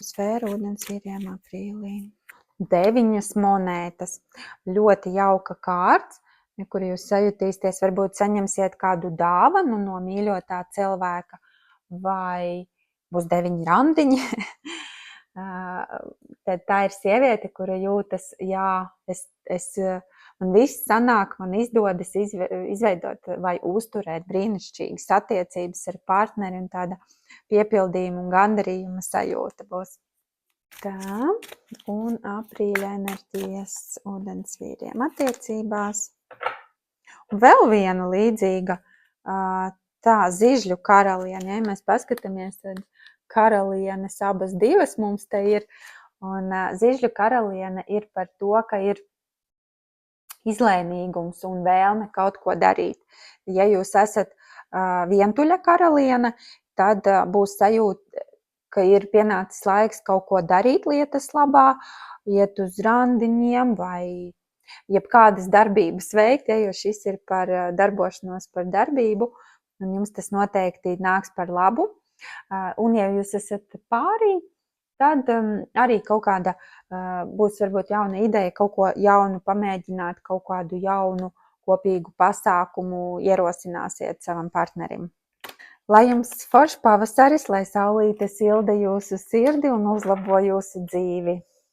Sfēra ūdens vīriem aprīlī. 9 monētas. Ļoti jauka kārts, kur jūs sajutīsieties, varbūt saņemsiet kādu dāvanu no mīļotā cilvēka, vai būs 9 randiņi. Tad tā ir sieviete, kura jūtas, jā, man viss sanāk, man izdodas izveidot vai uzturēt brīnišķīgas attiecības ar partneri, un tāda piepildījuma un gandarījuma sajūta būs. Tā, un aprīļa enerģijas ūdens vīriem attiecībās. Un vēl viena līdzīga, tā zižļu karaliene, ja mēs paskatāmies, tad karalienes abas divas mums te ir, un zižļu karaliene ir par to, ka ir izlēmīgums un vēlme kaut ko darīt. Ja jūs esat vientuļa karaliene, tad būs sajūta, ka ir pienācis laiks kaut ko darīt lietas labā, iet uz randiņiem vai jebkādas darbības veikt, ja, jo šis ir par darbošanos par darbību, un jums tas noteikti nāks par labu. Un ja jūs esat pārī, tad arī kaut kāda būs varbūt jauna ideja, kaut ko jaunu pamēģināt, kaut kādu jaunu kopīgu pasākumu ierosināsiet savam partnerim. Lai jums foršs pavasaris, lai saulīte silda jūsu sirdi un uzlabo jūsu dzīvi!